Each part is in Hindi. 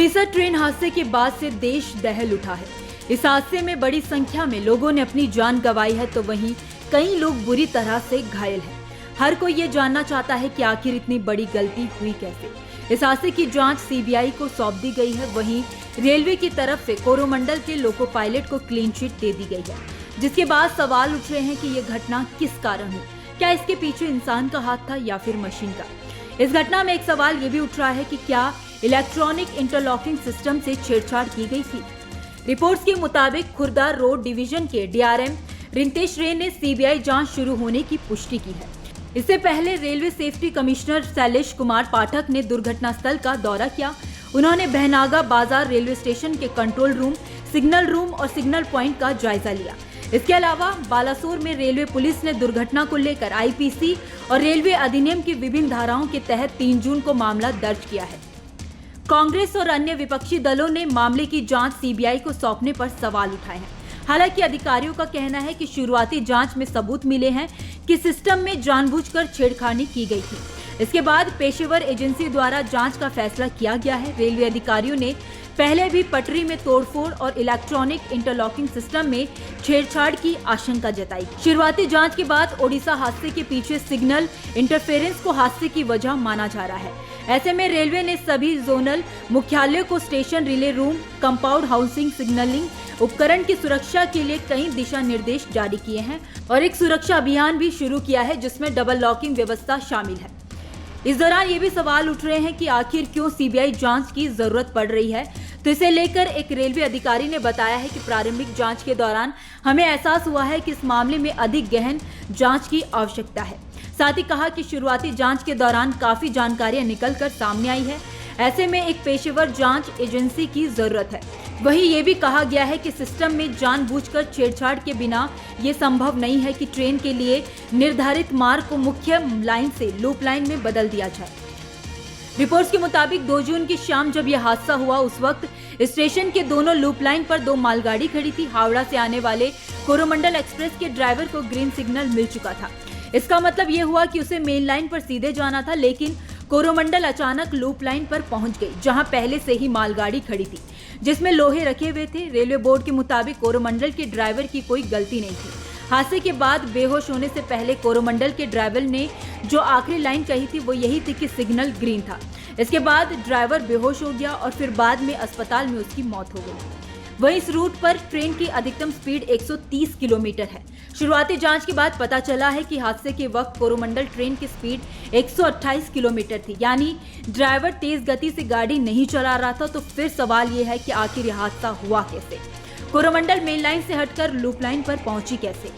उड़ीसा ट्रेन हादसे के बाद से देश दहल उठा है। इस हादसे में बड़ी संख्या में लोगों ने अपनी जान गंवाई है, तो वहीं कई लोग बुरी तरह से घायल हैं। हर कोई ये जानना चाहता है कि आखिर इतनी बड़ी गलती हुई कैसे। इस हादसे की जांच सीबीआई को सौंप दी गई है। वहीं रेलवे की तरफ से कोरोमंडल के लोको पायलट को क्लीन चिट दे दी गई है, जिसके बाद सवाल उठ रहे हैं कि ये घटना किस कारण हुई। क्या इसके पीछे इंसान का हाथ था या फिर मशीन का। इस घटना में एक सवाल ये भी उठ रहा है कि क्या इलेक्ट्रॉनिक इंटरलॉकिंग सिस्टम से छेड़छाड़ की गई थी। रिपोर्ट्स के मुताबिक खुर्दा रोड डिवीजन के डीआरएम रिंतेश रे ने सीबीआई जांच शुरू होने की पुष्टि की है। इससे पहले railway safety commissioner Shailesh Kumar Pathak ने दुर्घटना स्थल का दौरा किया। उन्होंने बहनागा बाजार रेलवे स्टेशन के कंट्रोल रूम, सिग्नल रूम और सिग्नल पॉइंट का जायजा लिया। इसके अलावा बालासोर में रेलवे पुलिस ने दुर्घटना को लेकर आईपीसी और रेलवे अधिनियम की विभिन्न धाराओं के तहत 3 जून को मामला दर्ज किया है। कांग्रेस और अन्य विपक्षी दलों ने मामले की जांच सीबीआई को सौंपने पर सवाल उठाए हैं। हालांकि अधिकारियों का कहना है कि शुरुआती जांच में सबूत मिले हैं कि सिस्टम में जानबूझकर छेड़खानी की गई थी। इसके बाद पेशेवर एजेंसी द्वारा जांच का फैसला किया गया है। रेलवे अधिकारियों ने पहले भी पटरी में तोड़फोड़ और इलेक्ट्रॉनिक इंटरलॉकिंग सिस्टम में छेड़छाड़ की आशंका जताई। शुरुआती जांच के बाद ओडिशा हादसे के पीछे सिग्नल इंटरफेरेंस को हादसे की वजह माना जा रहा है। ऐसे में रेलवे ने सभी जोनल मुख्यालयों को station relay room, compound housing, signalling उपकरण की सुरक्षा के लिए कई दिशा निर्देश जारी किए हैं और एक सुरक्षा अभियान भी शुरू किया है, जिसमें डबल लॉकिंग व्यवस्था शामिल है। इस दौरान ये भी सवाल उठ रहे हैं कि आखिर क्यों सीबीआई जांच की जरूरत पड़ रही है। तो इसे लेकर एक रेलवे अधिकारी ने बताया है कि प्रारंभिक जांच के दौरान हमें एहसास हुआ है कि इस मामले में अधिक गहन जांच की आवश्यकता है। साथ ही कहा कि शुरुआती जांच के दौरान काफी जानकारियां निकलकर सामने आई है। ऐसे में एक पेशेवर जांच एजेंसी की जरूरत है। वहीं ये भी कहा गया है कि सिस्टम में जानबूझकर छेड़छाड़ के बिना ये संभव नहीं है कि ट्रेन के लिए निर्धारित मार्ग को मुख्य लाइन से लूप लाइन में बदल दिया जाए। रिपोर्ट्स के मुताबिक 2 जून की शाम जब यह हादसा हुआ, उस वक्त स्टेशन के दोनों लूप लाइन पर 2 मालगाड़ी खड़ी थी। हावड़ा से आने वाले कोरोमंडल एक्सप्रेस के ड्राइवर को ग्रीन सिग्नल मिल चुका था। इसका मतलब ये हुआ कि उसे मेन लाइन पर सीधे जाना था, लेकिन कोरोमंडल अचानक लूप लाइन पर पहुंच गई, जहां पहले से ही मालगाड़ी खड़ी थी जिसमें लोहे रखे हुए थे। रेलवे बोर्ड के मुताबिक कोरोमंडल के ड्राइवर की कोई गलती नहीं थी। हादसे के बाद बेहोश होने से पहले कोरोमंडल के ड्राइवर ने जो आखिरी लाइन कही थी वो यही थी कि सिग्नल ग्रीन था। इसके बाद ड्राइवर बेहोश हो गया और फिर बाद में अस्पताल में उसकी मौत हो गई। वहीं इस रूट पर ट्रेन की अधिकतम स्पीड 130 किलोमीटर है। शुरुआती जांच के बाद पता चला है कि हादसे के वक्त कोरोमंडल ट्रेन की स्पीड 128 किलोमीटर थी, यानी ड्राइवर तेज गति से गाड़ी नहीं चला रहा था। तो फिर सवाल ये है कि आखिर यह हादसा हुआ कैसे। कोरोमंडल मेन लाइन से हटकर लूप लाइन पर पहुंची कैसे।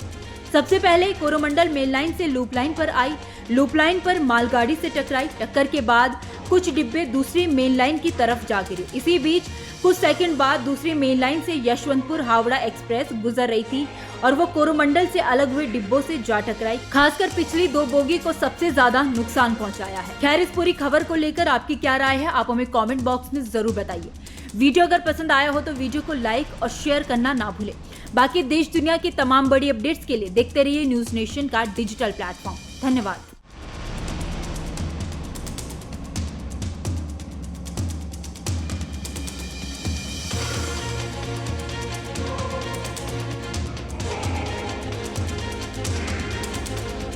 सबसे पहले कोरोमंडल मेन लाइन से लूप लाइन पर आई। लूप लाइन पर मालगाड़ी से टकराई। टक्कर के बाद कुछ डिब्बे दूसरी मेन लाइन की तरफ जा गिरे। इसी बीच कुछ सेकंड बाद दूसरी मेन लाइन से यशवंतपुर हावड़ा एक्सप्रेस गुजर रही थी और वो कोरोमंडल से अलग हुए डिब्बों से जा टकराई। खासकर पिछली 2 बोगी को सबसे ज्यादा नुकसान पहुंचाया है। खैर, इस पूरी खबर को लेकर आपकी क्या राय है, आप हमें कमेंट बॉक्स में जरूर बताइए। वीडियो अगर पसंद आया हो तो वीडियो को लाइक और शेयर करना ना भूलें। बाकी देश दुनिया की तमाम बड़ी अपडेट्स के लिए देखते रहिए न्यूज नेशन का डिजिटल प्लेटफॉर्म। धन्यवाद।